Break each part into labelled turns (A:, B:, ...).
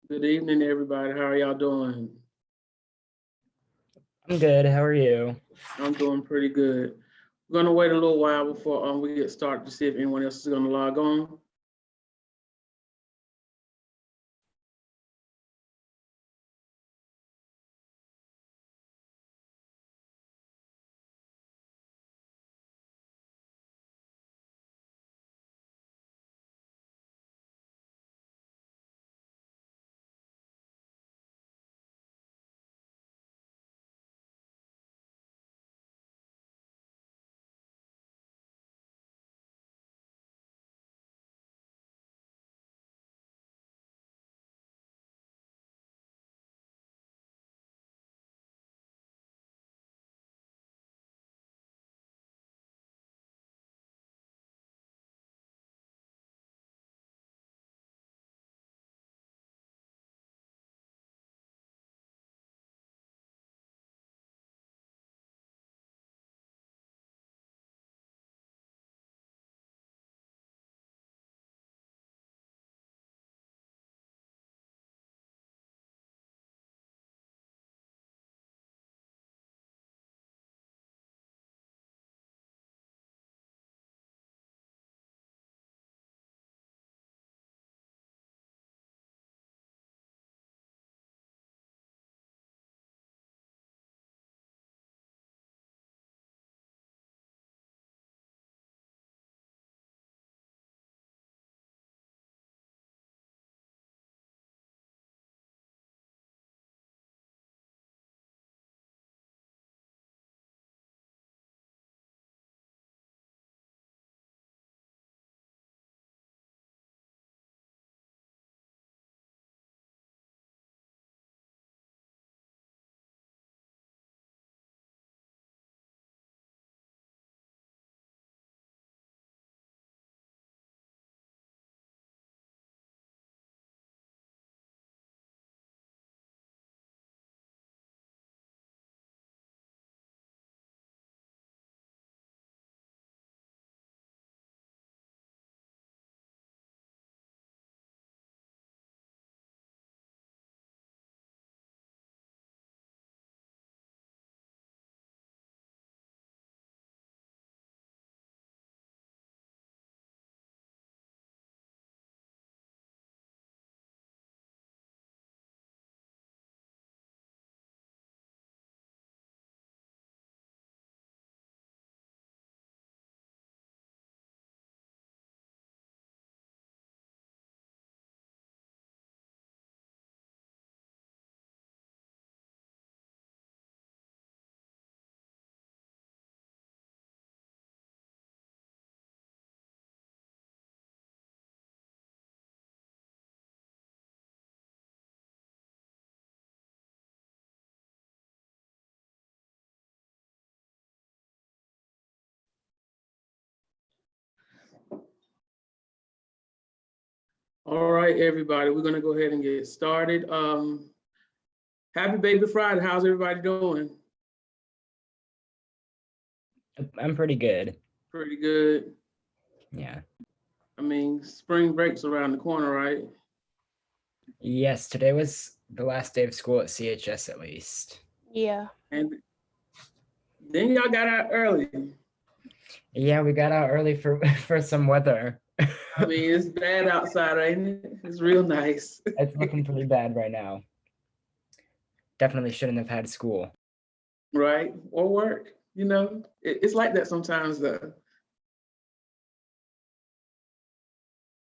A: Good evening, everybody. How are y'all doing?
B: I'm good. How are you?
A: I'm doing pretty good. We're gonna wait a little while before we get started to see if anyone else is gonna log on. All right, everybody, we're gonna go ahead and get started. Happy Baby Friday. How's everybody doing?
B: I'm pretty good.
A: Pretty good.
B: Yeah.
A: I mean, spring break's around the corner, right?
B: Yes, today was the last day of school at CHS at least.
C: Yeah.
A: And then y'all got out early.
B: Yeah, we got out early for for some weather.
A: I mean, it's bad outside, ain't it? It's real nice.
B: It's looking pretty bad right now. Definitely shouldn't have had school.
A: Right? Or work, you know? It's like that sometimes, though.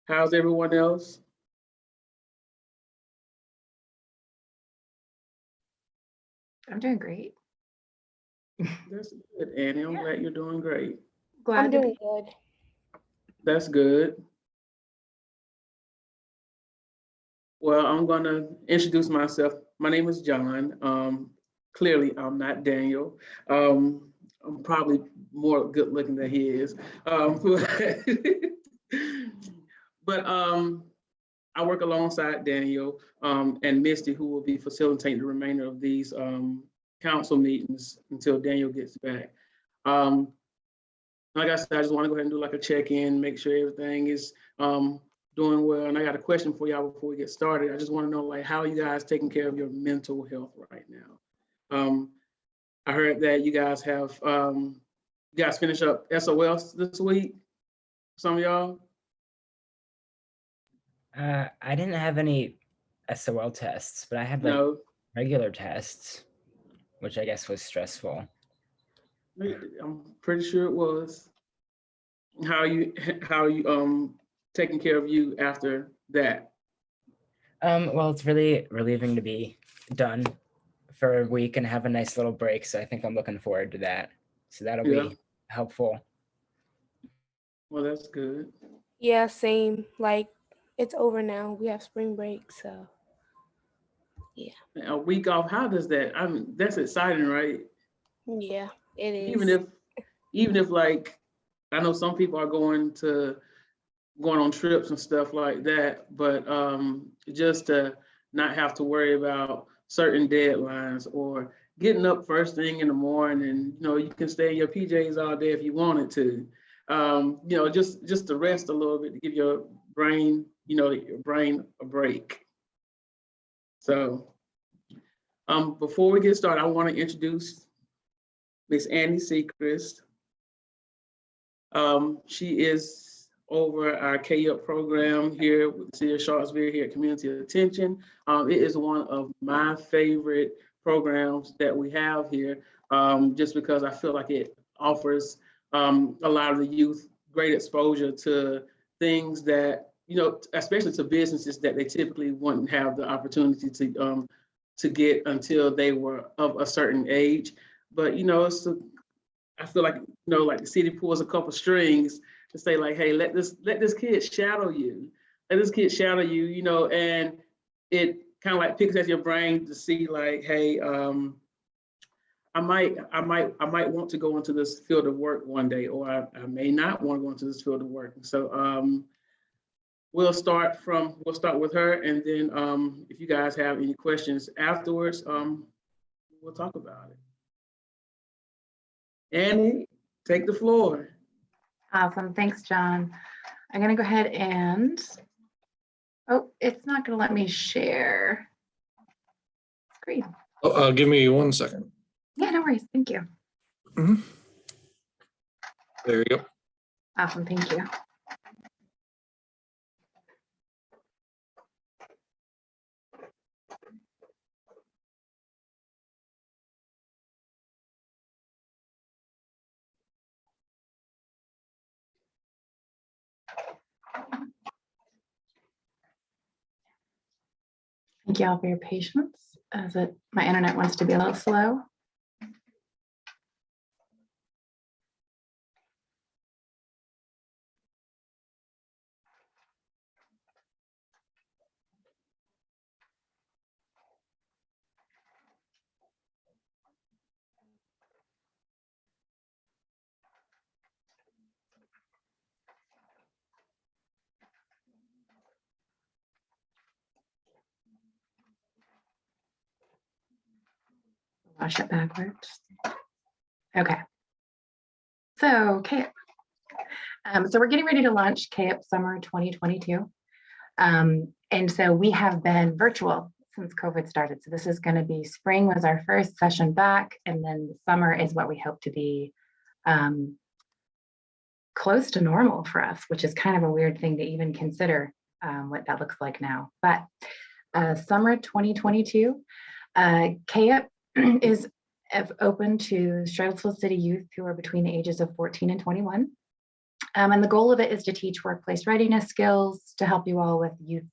A: How's everyone else?
D: I'm doing great.
A: That's good, Annie. I'm glad you're doing great.
D: Glad
C: I'm
D: to
C: doing
D: be.
C: good.
A: That's good. Well, I'm gonna introduce myself. My name is John. Clearly, I'm not Daniel. I'm probably more good looking than he is. But I work alongside Daniel and Misty, who will be facilitating the remainder of these council meetings until Daniel gets back. Like I said, I just want to go ahead and do like a check-in, make sure everything is doing well. And I got a question for y'all before we get started. I just want to know, like, how are you guys taking care of your mental health right now? I heard that you guys have, you guys finish up SOL this week, some of y'all?
B: I didn't have any SOL tests, but I had like
A: No,
B: regular tests, which I guess was stressful.
A: I'm pretty sure it was. How are you taking care of you after that?
B: Well, it's really relieving to be done for a week and have a nice little break. So I think I'm looking forward to that. So that'll
A: Yeah.
B: be helpful.
A: Well, that's good.
C: Yeah, same. Like it's over now. We have spring break, so
A: A week off, how does that, I mean, that's exciting, right?
C: yeah, it is.
A: Even if like, I know some people are going on trips and stuff like that, but just to not have to worry about certain deadlines or getting up first thing in the morning, you can stay in your PJs all day if you wanted to. Just to rest a little bit to give your brain, your brain a break. So before we get started, I want to introduce Miss Annie Sechrist. She is over our KUP program here with the City of Charlottesville here at Community Attention. It is one of my favorite programs that we have here, just because I feel like it offers a lot of the youth great exposure to things that, especially to businesses that they typically wouldn't have the opportunity to get until they were of a certain age. But, I feel like, like the city pulls a couple strings to say like, hey, let this kid shadow you. Let this kid shadow you, and it kind of like picks at your brain to see like, hey, I might want to go into this field of work one day, or I may not want to go into this field of work. So we'll start with her, and then if you guys have any questions afterwards, we'll talk about it. Annie, take the floor.
D: Awesome. Thanks, John. I'm going to go ahead and, oh, it's not going to let me share screen.
E: Give me 1 second.
D: Yeah, no worries. Thank you.
E: There you go.
D: Awesome. Thank you. Thank you all for your patience as my internet wants to be a little slow. Wash it backwards. Okay. So KUP. So we're getting ready to launch KUP Summer 2022. And so we have been virtual since COVID started. So this is going to be spring was our first session back, and then the summer is what we hope to be close to normal for us, which is kind of a weird thing to even consider what that looks like now. But summer 2022, KUP is open to Charlottesville City youth who are between the ages of 14 and 21. And the goal of it is to teach workplace readiness skills, to help you all with youth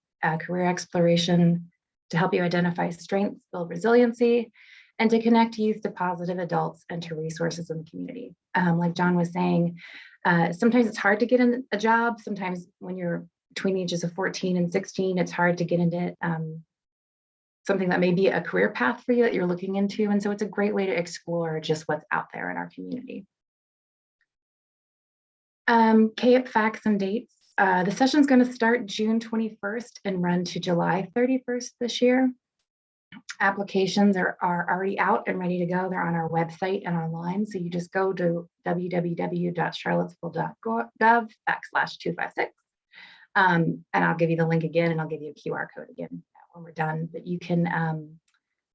D: career exploration, to help you identify strengths, build resiliency, and to connect youth to positive adults and to resources in the community. Like John was saying, sometimes it's hard to get in a job. Sometimes when you're between the ages of 14 and 16, it's hard to get into something that may be a career path for you that you're looking into. And so it's a great way to explore just what's out there in our community. KUP facts and dates. The session is going to start June 21st and run to July 31st this year. Applications are already out and ready to go. They're on our website and online. So you just go to www.charlottesville.gov/256. And I'll give you the link again, and I'll give you a QR code again when we're done, but you can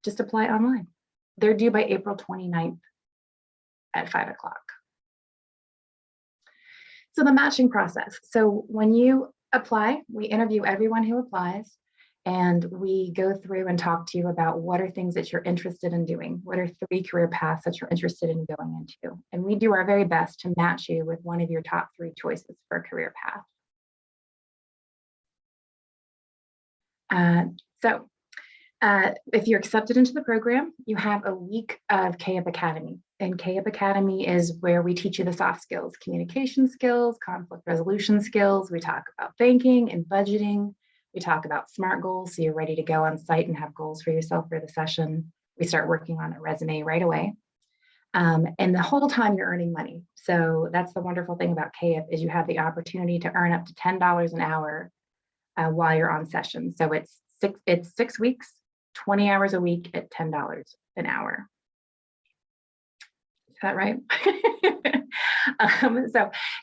D: just apply online. They're due by April 29th at 5 o'clock. So the matching process. So when you apply, we interview everyone who applies, and we go through and talk to you about what are things that you're interested in doing. What are 3 career paths that you're interested in going into? And we do our very best to match you with one of your top 3 choices for a career path. If you're accepted into the program, you have a week of KUP Academy. And KUP Academy is where we teach you the soft skills, communication skills, conflict resolution skills. We talk about banking and budgeting. We talk about SMART goals, so you're ready to go on site and have goals for yourself for the session. We start working on a resume right away. And the whole time you're earning money. So that's the wonderful thing about KUP is you have the opportunity to earn up to $10 an hour while you're on session. So it's 6 weeks, 20 hours a week at $10 an hour. Is that right?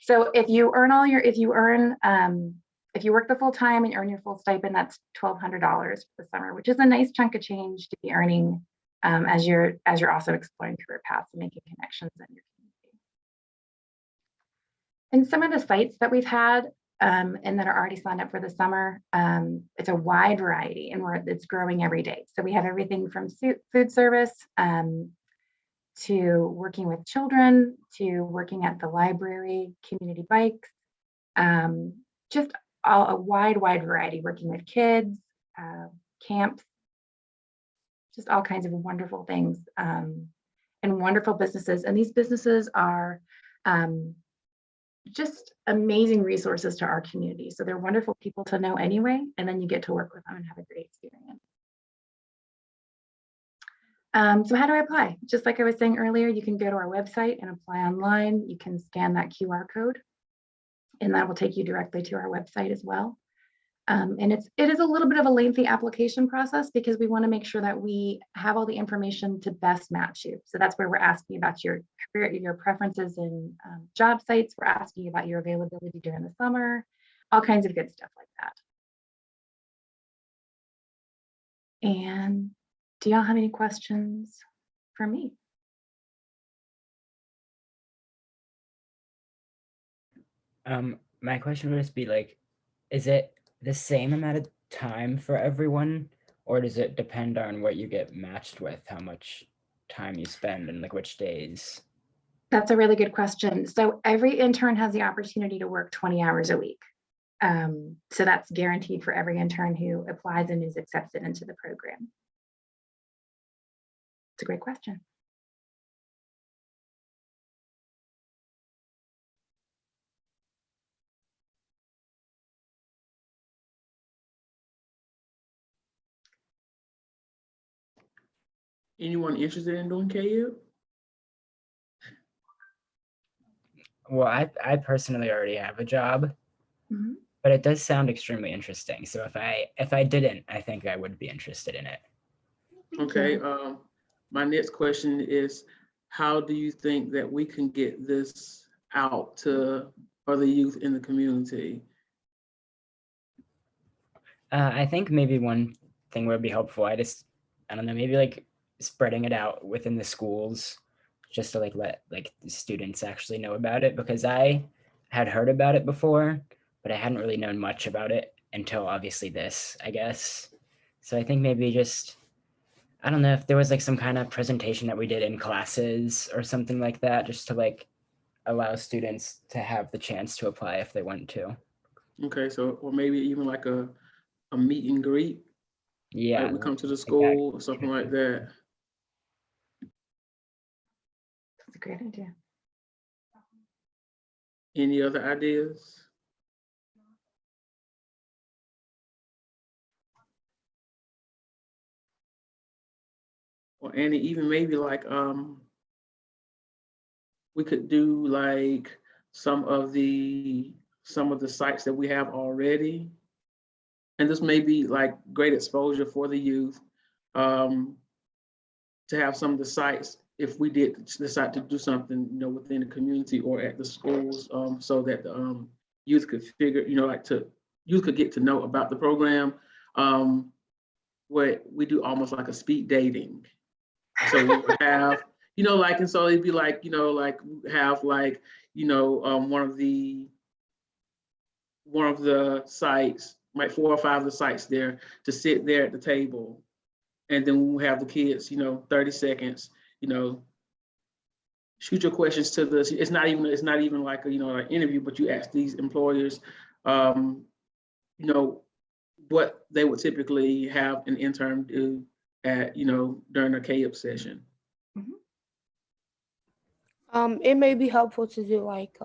D: So if you work the full time and earn your full stipend, that's $1,200 for the summer, which is a nice chunk of change to be earning as you're also exploring career paths and making connections in your community. And some of the sites that we've had and that are already signed up for the summer, it's a wide variety, and it's growing every day. So we have everything from food service to working with children, to working at the library, community bikes, just a wide variety, working with kids, camps, just all kinds of wonderful things, and wonderful businesses. And these businesses are just amazing resources to our community. So they're wonderful people to know anyway, and then you get to work with them and have a great experience. So how do I apply? Just like I was saying earlier, you can go to our website and apply online. You can scan that QR code, and that will take you directly to our website as well. And it is a little bit of a lengthy application process because we want to make sure that we have all the information to best match you. So that's where we're asking about your career, your preferences in job sites. We're asking about your availability during the summer, all kinds of good stuff like that. And do y'all have any questions for me?
B: My question would just be like, is it the same amount of time for everyone, or does it depend on what you get matched with, how much time you spend and like which days?
D: That's a really good question. So every intern has the opportunity to work 20 hours a week. So that's guaranteed for every intern who applies and is accepted into the program. It's a great question.
A: Anyone interested in doing KUP?
B: Well, I personally already have a job,
D: Mhm.
B: but it does sound extremely interesting. So if I didn't, I think I would be interested in it.
A: Okay, my next question is, how do you think that we can get this out to other youth in the community?
B: I think maybe one thing would be helpful. I don't know, maybe like spreading it out within the schools just to like let like the students actually know about it, because I had heard about it before, but I hadn't really known much about it until obviously this, I guess. So I think maybe just, I don't know if there was like some kind of presentation that we did in classes or something like that, just to like allow students to have the chance to apply if they want to.
A: Okay, so, or maybe even like a meet and greet,
B: Yeah.
A: like we come to the school or something like that.
D: That's a great idea.
A: Any other ideas? Or Annie, even maybe like, we could do like some of the sites that we have already. And this may be like great exposure for the youth, to have some of the sites, if we did decide to do something, you know, within the community or at the schools, so that the youth could figure, you know, like to youth could get to know about the program. What we do almost like a speed dating. So we would have, like, and so it'd be like, like have like, one of the sites, like 4 or 5 of the sites there to sit there at the table. And then we'll have the kids, 30 seconds, shoot your questions to the, it's not even like an interview, but you ask these employers, what they would typically have an intern do at, during a KUP session.
C: It may be helpful to do like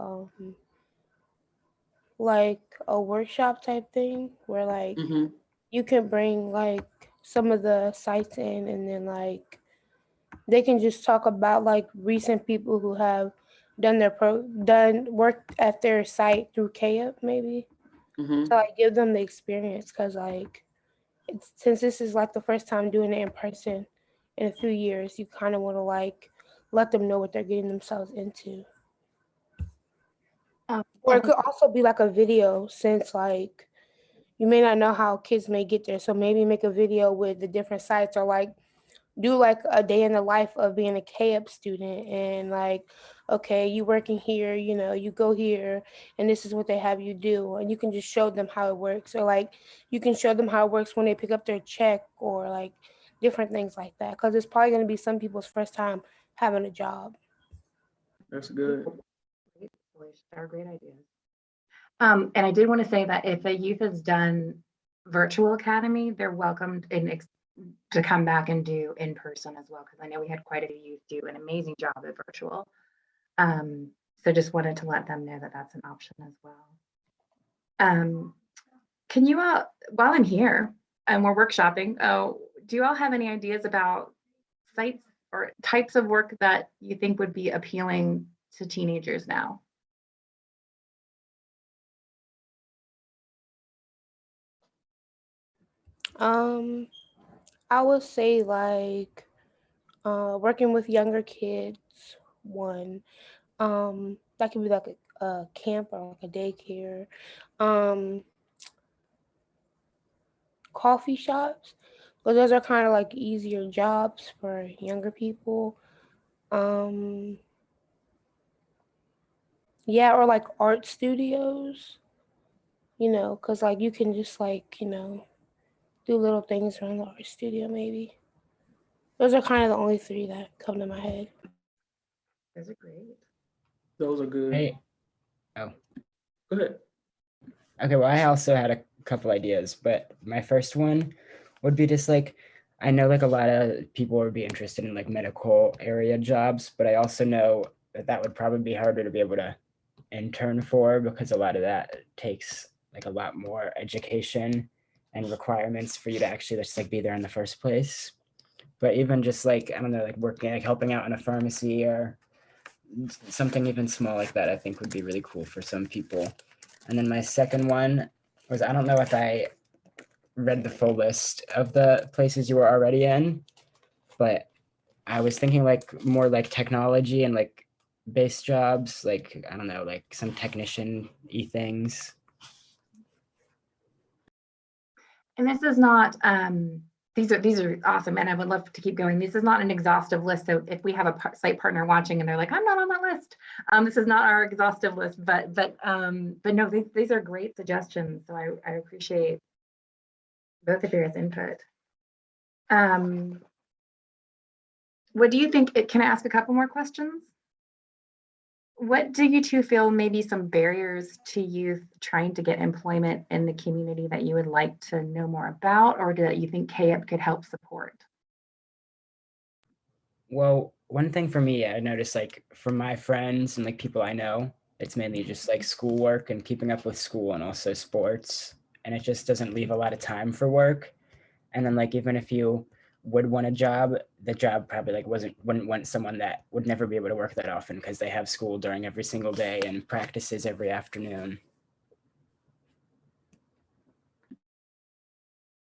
C: a workshop type thing where like
A: Mhm.
C: you can bring like some of the sites in, and then like they can just talk about like recent people who have done work at their site through KUP maybe.
A: Mhm.
C: So like give them the experience, because like since this is like the first time doing it in person in a few years, you kind of want to like let them know what they're getting themselves into. Or it could also be like a video, since like you may not know how kids may get there. So maybe make a video with the different sites, or like do like a day in the life of being a KUP student, and like, okay, you working here, you go here, and this is what they have you do. And you can just show them how it works. Or like you can show them how it works when they pick up their check, or like different things like that. Because it's probably going to be some people's first time having a job.
A: That's good.
D: Are great ideas. And I did want to say that if a youth has done virtual academy, they're welcomed to come back and do in person as well, because I know we had quite a few youth do an amazing job at virtual. So just wanted to let them know that that's an option as well. Can you all, while I'm here and we're workshopping, do you all have any ideas about sites or types of work that you think would be appealing to teenagers now?
C: I would say like working with younger kids, one. That could be like a camp or like a daycare. Coffee shops, but those are kind of like easier jobs for younger people. Yeah, or like art studios, because like you can just like, do little things around the art studio maybe. Those are kind of the only 3 that come to my head.
D: Those are great.
A: Those are good.
B: Hey, oh,
A: Go ahead.
B: okay. Well, I also had a couple ideas, but my first one would be just like, I know like a lot of people would be interested in like medical area jobs, but I also know that would probably be harder to be able to intern for, because a lot of that takes like a lot more education and requirements for you to actually just like be there in the first place. But even just like, I don't know, like working, like helping out in a pharmacy or something even small like that, I think would be really cool for some people. And then my second one was, I don't know if I read the full list of the places you were already in, but I was thinking like more like technology and like base jobs, like, I don't know, like some technician-y things.
D: And this is not, these are awesome, and I would love to keep going. This is not an exhaustive list. So if we have a site partner watching and they're like, I'm not on that list, this is not our exhaustive list, but no, these are great suggestions. So I appreciate both of your input. What do you think? Can I ask a couple more questions? What do you two feel maybe some barriers to youth trying to get employment in the community that you would like to know more about, or that you think KUP could help support?
B: Well, one thing for me, I noticed like from my friends and like people I know, it's mainly just like schoolwork and keeping up with school and also sports. And it just doesn't leave a lot of time for work. And then like, even if you would want a job, the job probably like wouldn't want someone that would never be able to work that often, because they have school during every single day and practices every afternoon.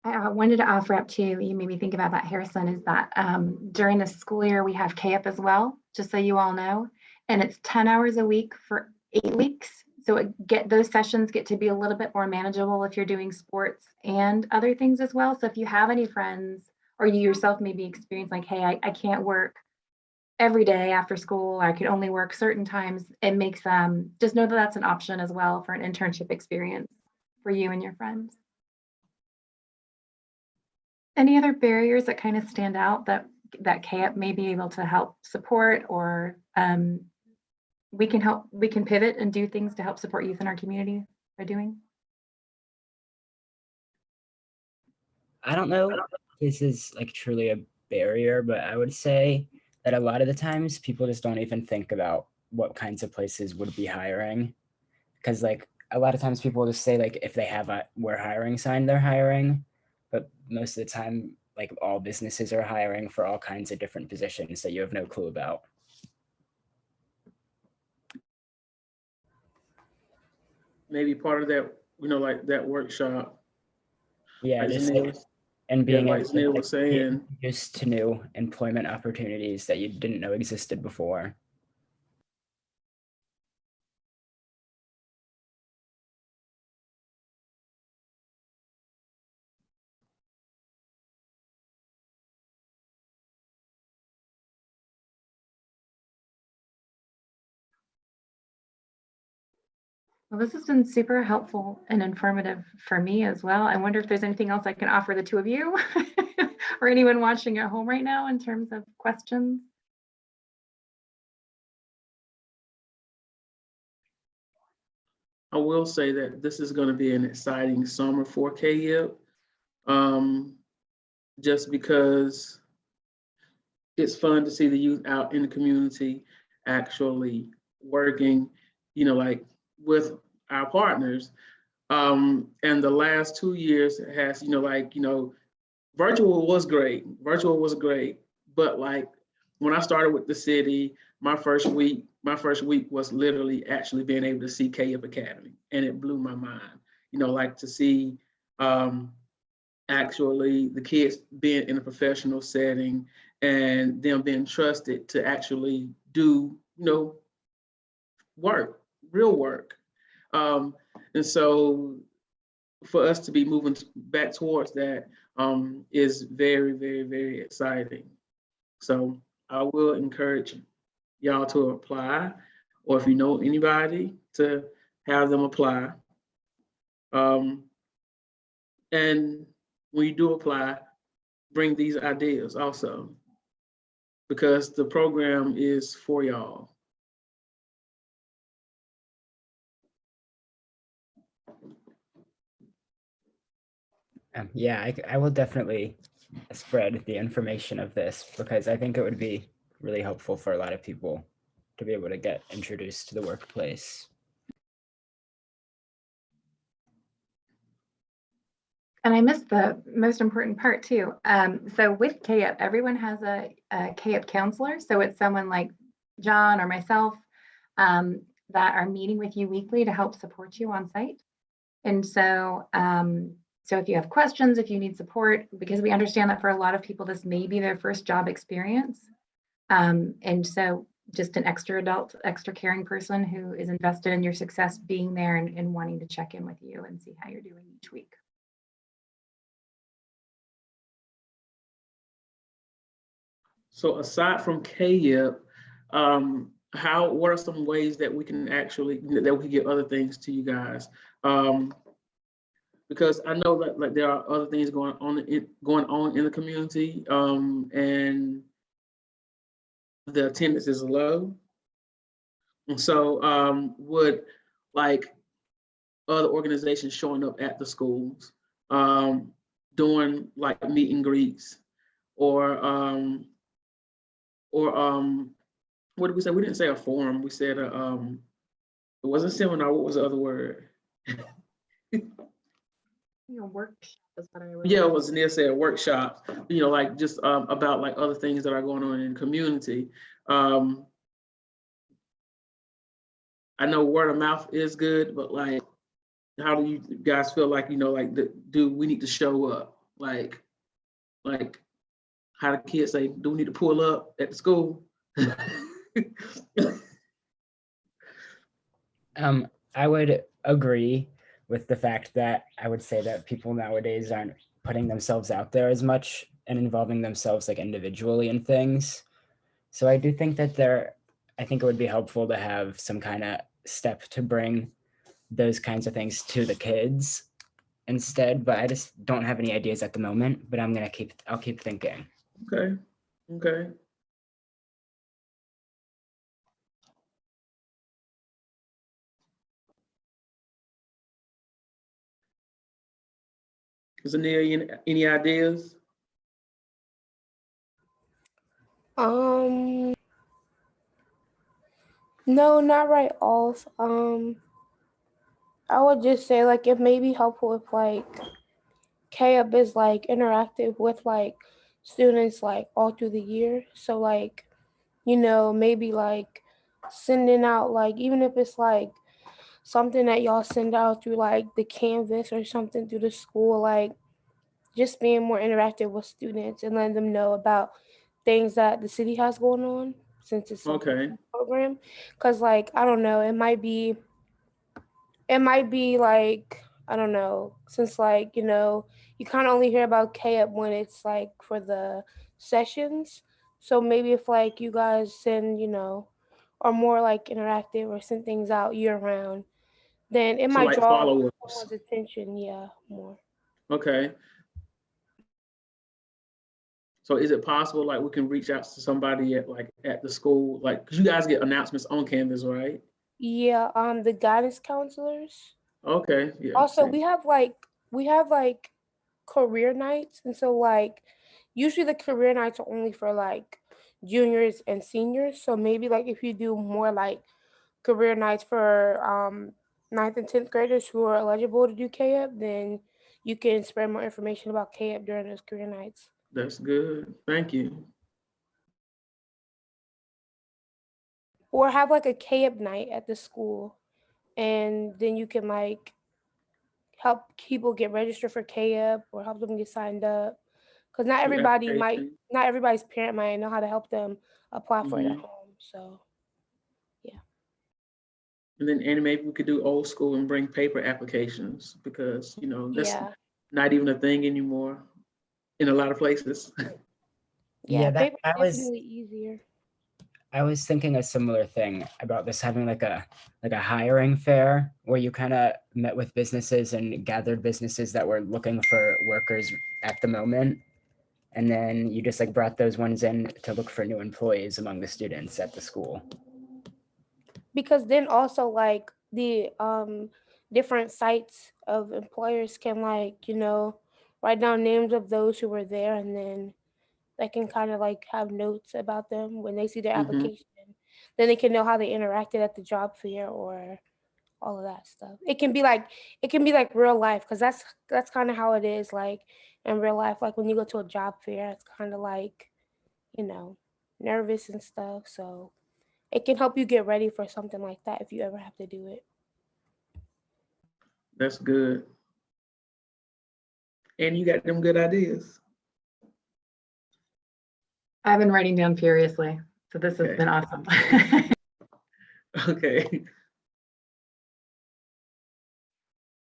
D: I wanted to offer up too, you made me think about that, Harrison, is that during the school year, we have KUP as well, just so you all know. And it's 10 hours a week for 8 weeks. those sessions get to be a little bit more manageable if you're doing sports and other things as well. So if you have any friends or you yourself maybe experience like, hey, I can't work every day after school, I could only work certain times, it makes just know that that's an option as well for an internship experience for you and your friends. Any other barriers that kind of stand out that KAP may be able to help support, or we can pivot and do things to help support youth in our community by doing?
B: I don't know if this is like truly a barrier, but I would say that a lot of the times people just don't even think about what kinds of places would be hiring. Because like a lot of times people just say like if they have a "we're hiring" sign, they're hiring. But most of the time, like all businesses are hiring for all kinds of different positions that you have no clue about.
A: Maybe part of that, like that workshop.
B: Yeah,
A: Like
B: just
A: Zanil
B: like,
A: was-
B: and
A: yeah,
B: being
A: like
B: able to,
A: Zanil
B: like,
A: was
B: get
A: saying,
B: introduced to new employment opportunities that you didn't know existed before.
D: Well, this has been super helpful and informative for me as well. I wonder if there's anything else I can offer the two of you or anyone watching at home right now in terms of questions.
A: I will say that this is going to be an exciting summer for KYIP, just because it's fun to see the youth out in the community actually working, like with our partners. And the last 2 years has, virtual was great. Virtual was great, but like when I started with the city, my first week was literally actually being able to see KYIP Academy, and it blew my mind. Like to see actually the kids being in a professional setting and them being trusted to actually do, work, real work. And so for us to be moving back towards that is very, very, very exciting. So I will encourage y'all to apply, or if you know anybody, to have them apply. And when you do apply, bring these ideas also, because the program is for y'all.
B: Yeah, I will definitely spread the information of this because I think it would be really helpful for a lot of people to be able to get introduced to the workplace.
D: And I missed the most important part too. So with KAP, everyone has a KAP counselor. So it's someone like John or myself that are meeting with you weekly to help support you on site. And so, so if you have questions, if you need support, because we understand that for a lot of people, this may be their first job experience. And so just an extra adult, extra caring person who is invested in your success being there and wanting to check in with you and see how you're doing each week.
A: So aside from KYIP, what are some ways that we can get other things to you guys? Because I know that like there are other things going on in the community, and the attendance is low. And so would like other organizations showing up at the schools, doing like meet and greets, or what did we say? We didn't say a forum. We said it wasn't seminar. What was the other word?
D: Workshop is what I
A: Yeah, it was Neil said workshop. Like just about like other things that are going on in the community. I know word of mouth is good, but like, how do you guys feel like do we need to show up? Like how the kids say, do we need to pull up at the school?
B: I would agree with the fact that I would say that people nowadays aren't putting themselves out there as much and involving themselves like individually in things. So I do think that I think it would be helpful to have some kind of step to bring those kinds of things to the kids instead, but I just don't have any ideas at the moment, but I'll keep thinking.
A: Okay, okay. Is there any ideas?
C: No, not right off. I would just say like it may be helpful if like KUP is like interactive with like students like all through the year. So like, maybe like sending out like even if it's like something that y'all send out through like the Canvas or something through the school, like just being more interactive with students and letting them know about things that the city has going on since it's like
A: Okay,
C: a program. Cause like I don't know, it might be like I don't know, since like you kind of only hear about KUP when it's like for the sessions. So maybe if like you guys send are more like interactive or send things out year round, then it
A: so
C: might
A: like
C: draw
A: follow-ups.
C: someone's attention. Yeah, more.
A: Okay. So is it possible like we can reach out to somebody at the school, like, because you guys get announcements on Canvas, right?
C: Yeah, the guidance counselors.
A: Okay, yeah,
C: Also,
A: see.
C: we have like career nights, and so like usually the career nights are only for like juniors and seniors. So maybe like if you do more like career nights for ninth and 10th graders who are eligible to do KUP, then you can spread more information about KUP during those career nights.
A: That's good. Thank you.
C: Or have like a KUP night at the school, and then you can like help people get registered for KUP or help them get signed up. Because
A: Through application.
C: not everybody's parent might know how to help them apply for it at
A: Mhm.
C: home. So yeah.
A: And then and maybe we could do old school and bring paper applications because that's
C: Yeah.
A: not even a thing anymore in a lot of places.
C: Yeah.
B: Yeah, that
C: Paper's definitely easier.
B: I was thinking a similar thing about this having like a hiring fair where you kind of met with businesses and gathered businesses that were looking for workers at the moment. And then you just like brought those ones in to look for new employees among the students at the school.
C: Because then also like the different sites of employers can like, write down names of those who were there, and then they can kind of like have notes about them when they see their
A: Hmm.
C: application. Then they can know how they interacted at the job fair or all of that stuff. It can be like real life because that's kind of how it is like in real life. Like when you go to a job fair, it's kind of like you know nervous and stuff. So it can help you get ready for something like that if you ever have to do it.
A: That's good. And you got them good ideas.
D: I've been writing down furiously, so this has
A: Okay.
D: been awesome.
A: Okay.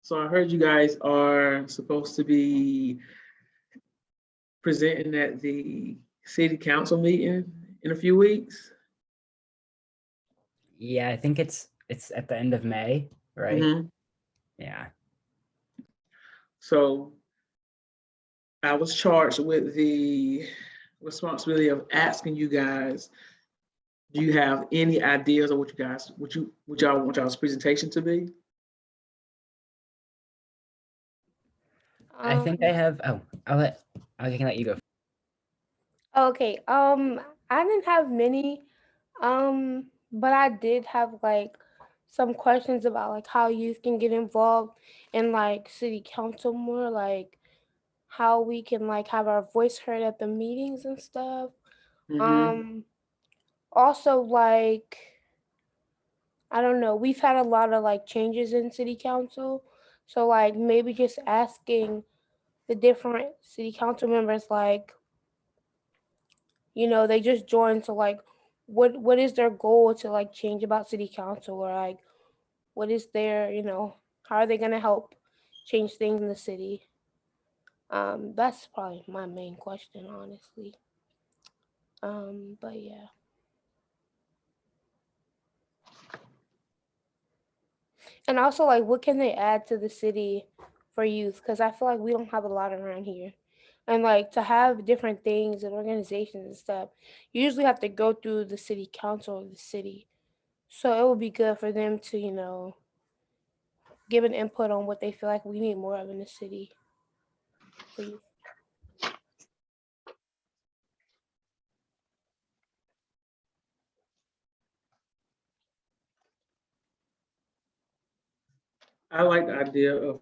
A: So I heard you guys are supposed to be presenting at the city council meeting in a few weeks.
B: Yeah, I think it's at the end of May, right?
A: Mhm.
B: Yeah.
A: So I was charged with the responsibility of asking you guys, do you have any ideas of what y'all want y'all's presentation to be?
B: I think I
C: Um,
B: have I can let you go.
C: okay. I didn't have many, but I did have like some questions about like how youth can get involved in like city council more, like how we can like have our voice heard at the meetings and stuff.
A: Mm-hmm.
C: Um, Also like I don't know, we've had a lot of like changes in city council. So like maybe just asking the different city council members like, they just joined, so like what is their goal to like change about city council, or like what is their, how are they going to help change things in the city? That's probably my main question, honestly. But yeah. And also, like, what can they add to the city for youth? Because I feel like we don't have a lot around here. And like to have different things and organizations and stuff, you usually have to go through the city council of the city. So it would be good for them to, give an input on what they feel like we need more of in the city for youth.
A: I like the idea of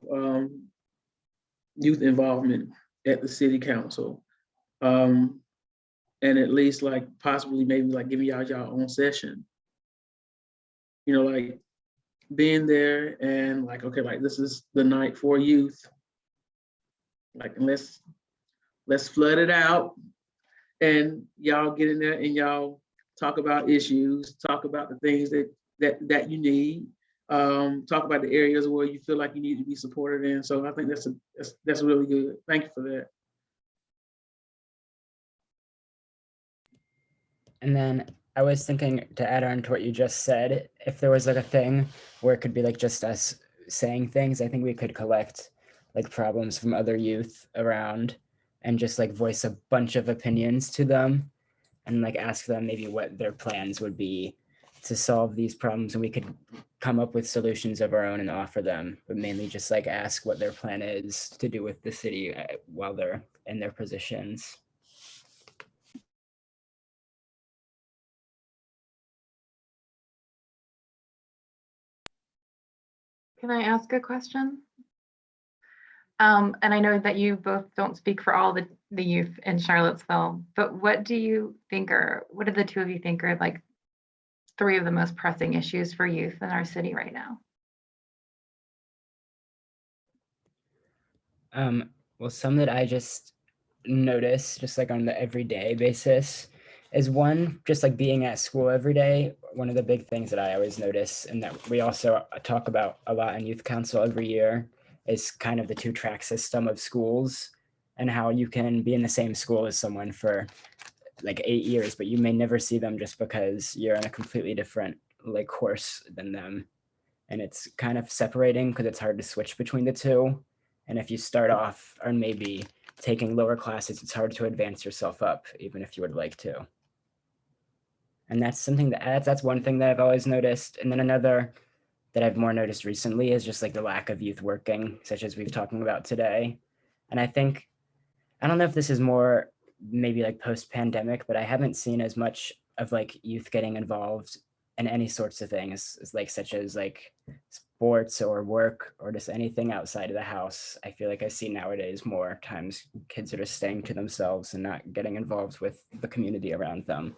A: youth involvement at the city council. And at least like possibly maybe like giving y'all own session. Like being there and like, okay, like this is the night for youth. Like let's flood it out and y'all get in there and y'all talk about issues, talk about the things that you need, talk about the areas where you feel like you need to be supported in. So I think that's really good. Thank you for that.
B: And then I was thinking to add on to what you just said, if there was like a thing where it could be like just us saying things, I think we could collect like problems from other youth around and just like voice a bunch of opinions to them and like ask them maybe what their plans would be to solve these problems, and we could come up with solutions of our own and offer them, but mainly just like ask what their plan is to do with the city while they're in their positions.
D: Can I ask a question? And I know that you both don't speak for all the youth in Charlottesville, but what do you think what do the two of you think are like 3 of the most pressing issues for youth in our city right now?
B: Well, some that I just notice, just like on the everyday basis, is one, just like being at school every day. One of the big things that I always notice, and that we also talk about a lot in youth council every year, is kind of the 2-track system of schools and how you can be in the same school as someone for like 8 years, but you may never see them just because you're in a completely different like course than them. And it's kind of separating because it's hard to switch between the two. And if you start off or maybe taking lower classes, it's hard to advance yourself up, even if you would like to. And that's something that's one thing that I've always noticed. And then another that I've more noticed recently is just like the lack of youth working, such as we've talking about today. And I think, I don't know if this is more maybe like post-pandemic, but I haven't seen as much of like youth getting involved in any sorts of things, like such as like sports or work or just anything outside of the house. I feel like I see nowadays more times kids are just staying to themselves and not getting involved with the community around them.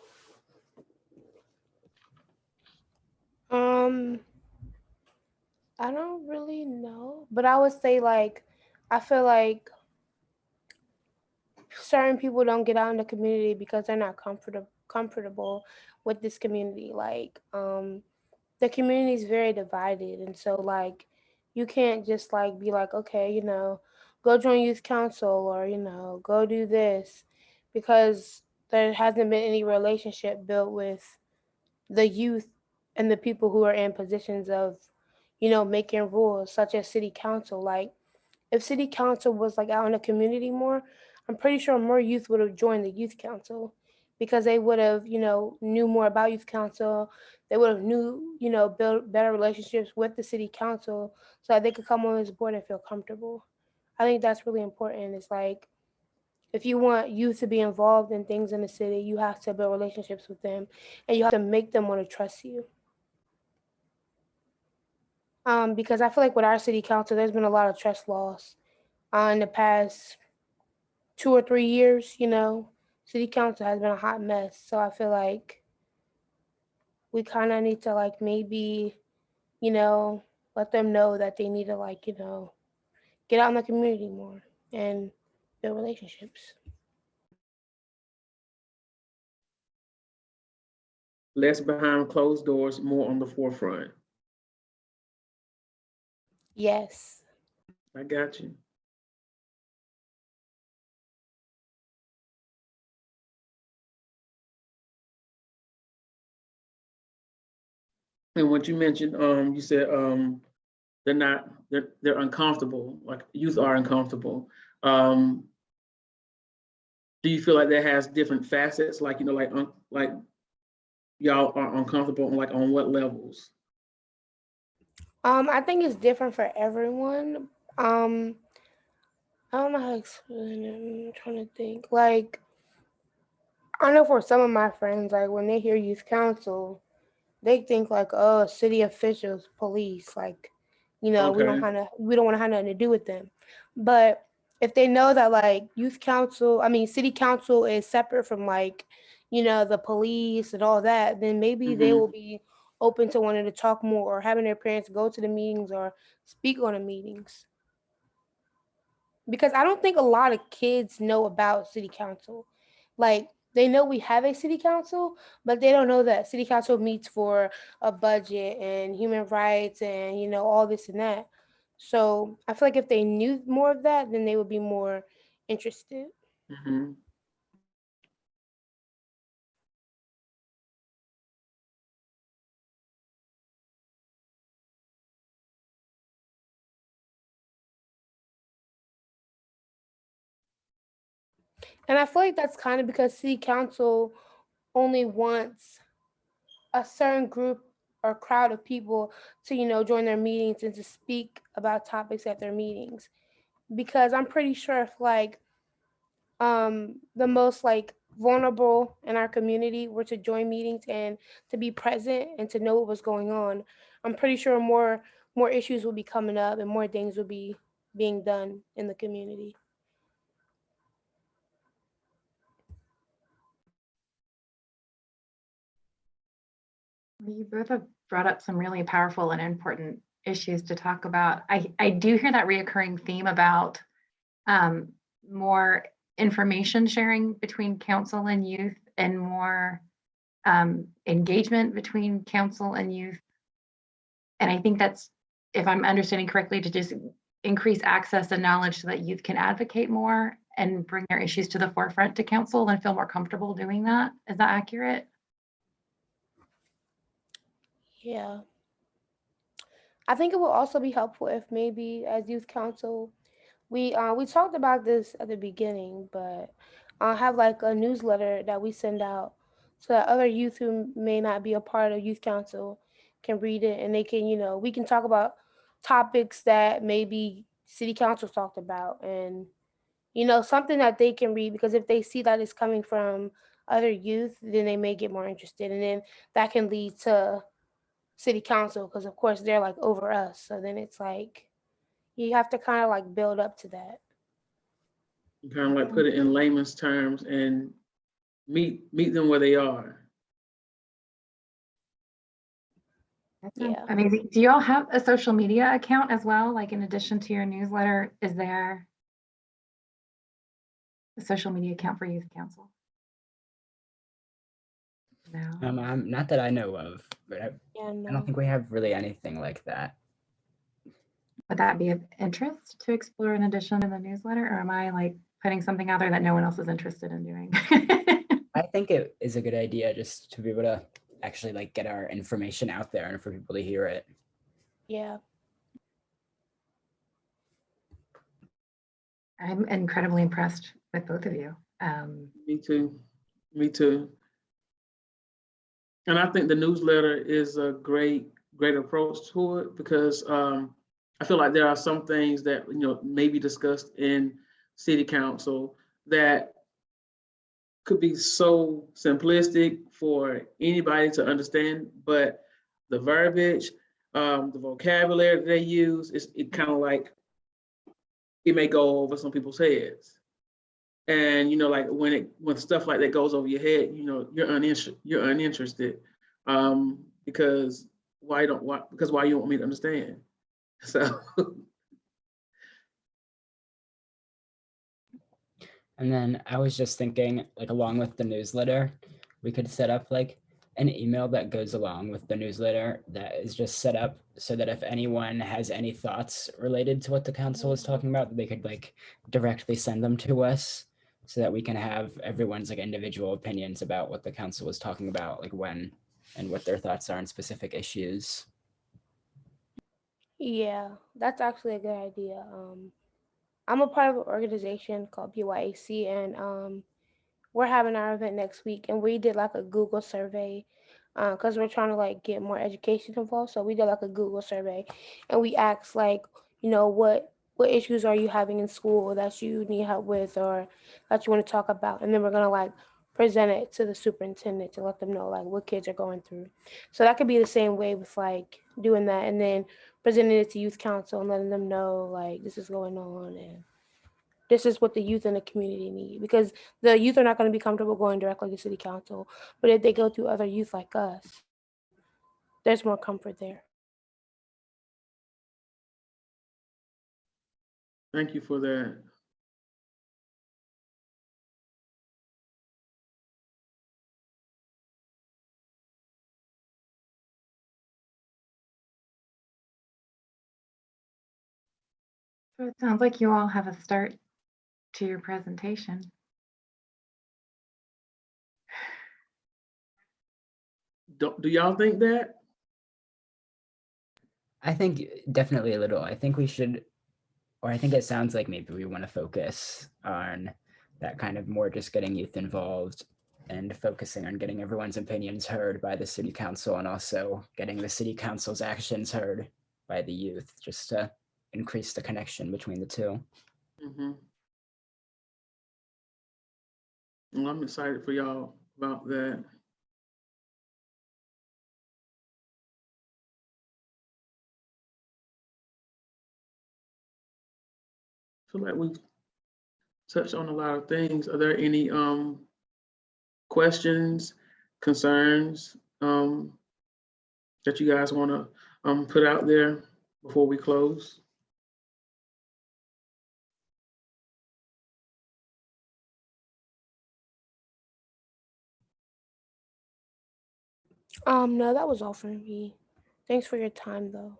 C: I don't really know, but I would say like I feel like certain people don't get out in the community because they're not comfortable with this community. Like the community is very divided, and so like you can't just like be like, okay, go join youth council or go do this, because there hasn't been any relationship built with the youth and the people who are in positions of making rules, such as city council. Like if city council was like out in the community more, I'm pretty sure more youth would have joined the youth council, because they would have, knew more about youth council. They would have knew, build better relationships with the city council so that they could come on this board and feel comfortable. I think that's really important. It's like if you want youth to be involved in things in the city, you have to build relationships with them and you have to make them want to trust you. Because I feel like with our city council, there's been a lot of trust loss in the past 2 or 3 years. City council has been a hot mess. So I feel like we kind of need to like maybe, you know, let them know that they need to like, get out in the community more and build relationships.
A: Less behind closed doors, more on the forefront.
C: Yes.
A: I got you. And what you mentioned, you said they're uncomfortable, like youth are uncomfortable. Um, do you feel like that has different facets, like like y'all are uncomfortable on like on what levels?
C: I think it's different for everyone. I don't know how to explain it. I'm trying to think. Like, I know for some of my friends, like when they hear youth council, they think like, oh, city officials, police, like,
A: Okay.
C: we don't want to have nothing to do with them. But if they know that like youth council, I mean, city council is separate from like, the police and all that, then maybe they
A: Hmm.
C: will be open to wanting to talk more or having their parents go to the meetings or speak on the meetings. Because I don't think a lot of kids know about city council. Like they know we have a city council, but they don't know that city council meets for a budget and human rights and all this and that. So I feel like if they knew more of that, then they would be more interested.
A: Hmm.
C: And I feel like that's kind of because city council only wants a certain group or crowd of people to join their meetings and to speak about topics at their meetings. Because I'm pretty sure if like the most like vulnerable in our community were to join meetings and to be present and to know what was going on, I'm pretty sure more issues will be coming up and more things will be being done in the community.
D: You both have brought up some really powerful and important issues to talk about. I do hear that reoccurring theme about um, more information sharing between council and youth and more engagement between council and youth. And I think that's, if I'm understanding correctly, to just increase access and knowledge so that youth can advocate more and bring their issues to the forefront to council and feel more comfortable doing that. Is that accurate?
C: Yeah. I think it will also be helpful if maybe as youth council we talked about this at the beginning, but have like a newsletter that we send out so that other youth who may not be a part of youth council can read it and they can, we can talk about topics that maybe city council talked about and something that they can read because if they see that it's coming from other youth, then they may get more interested and then that can lead to city council because of course they're like over us. So then it's like you have to kind of like build up to that.
A: Kind of like put it in layman's terms and meet them where they are.
D: That sounds
C: Yeah.
D: amazing. Do you all have a social media account as well? Like in addition to your newsletter, is there a social media account for Youth Council? No.
B: Not that I know of, but
C: Yeah,
B: I don't
C: no.
B: think we have really anything like that.
D: Would that be of interest to explore in addition to the newsletter, or am I like putting something out there that no one else is interested in doing?
B: I think it is a good idea just to be able to actually like get our information out there and for people to hear it.
C: Yeah.
D: I'm incredibly impressed with both of you.
A: Me too. Me too. And I think the newsletter is a great approach to it because I feel like there are some things that may be discussed in city council that could be so simplistic for anybody to understand, but the verbiage, the vocabulary that they use, it kind of like it may go over some people's heads. And like when stuff like that goes over your head, you're uninterested because why you want me to understand? So
B: And then I was just thinking, like along with the newsletter, we could set up like an email that goes along with the newsletter that is just set up so that if anyone has any thoughts related to what the council is talking about, they could like directly send them to us so that we can have everyone's like individual opinions about what the council is talking about, like when and what their thoughts are on specific issues.
C: Yeah, that's actually a good idea. I'm a part of an organization called BYAC, and we're having our event next week, and we did like a Google survey because we're trying to like get more education involved. So we did like a Google survey, and we asked like, what issues are you having in school that you need help with or that you want to talk about, and then we're gonna like present it to the superintendent to let them know like what kids are going through. So that could be the same way with like doing that, and then presenting it to youth council and letting them know like this is going on and this is what the youth in the community need, because the youth are not going to be comfortable going directly to city council, but if they go through other youth like us, there's more comfort there.
A: Thank you for that.
D: So it sounds like you all have a start to your presentation.
A: Do y'all think that?
B: I think definitely a little. I think we should, or I think it sounds like maybe we want to focus on that kind of more just getting youth involved and focusing on getting everyone's opinions heard by the city council and also getting the city council's actions heard by the youth, just to increase the connection between the two.
A: Mm-hmm. Well, I'm excited for y'all about that. I feel like we've touched on a lot of things. Are there any questions, concerns that you guys want to put out there before we close?
C: No, that was all for me. Thanks for your time though.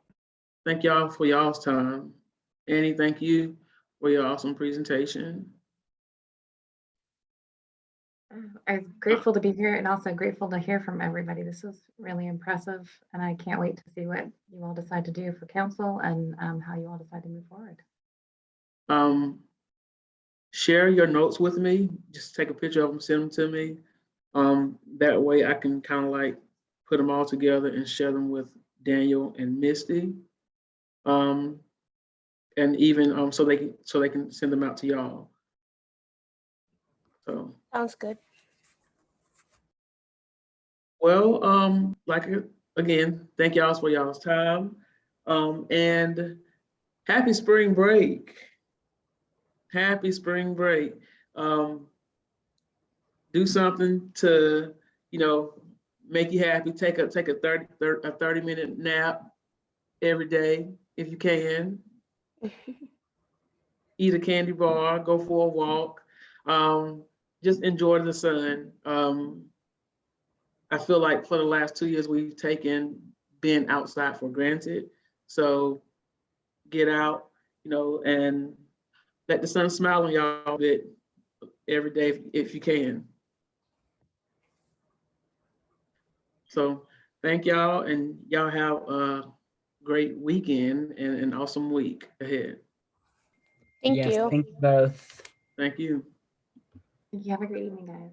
A: Thank y'all for y'all's time. Annie, thank you for your awesome presentation.
D: I'm grateful to be here and also grateful to hear from everybody. This was really impressive, and I can't wait to see what you all decide to do for council and how you all decide to move forward.
A: Share your notes with me. Just take a picture of them, send them to me. That way I can kind of like put them all together and share them with Daniel and Misty. And even so they can send them out to y'all. So
C: Sounds good.
A: well, again, thank y'all for y'all's time. And happy spring break. Happy spring break. Do something to, make you happy. Take a 30-minute nap every day if you can. Eat a candy bar, go for a walk. Just enjoy the sun. I feel like for the last 2 years, we've taken being outside for granted. So get out, and let the sun smile on y'all a bit every day if you can. So thank y'all, and y'all have a great weekend and an awesome week ahead.
C: Thank
B: Yes,
C: you.
B: thank you both.
A: Thank you.
D: You have a great evening, guys.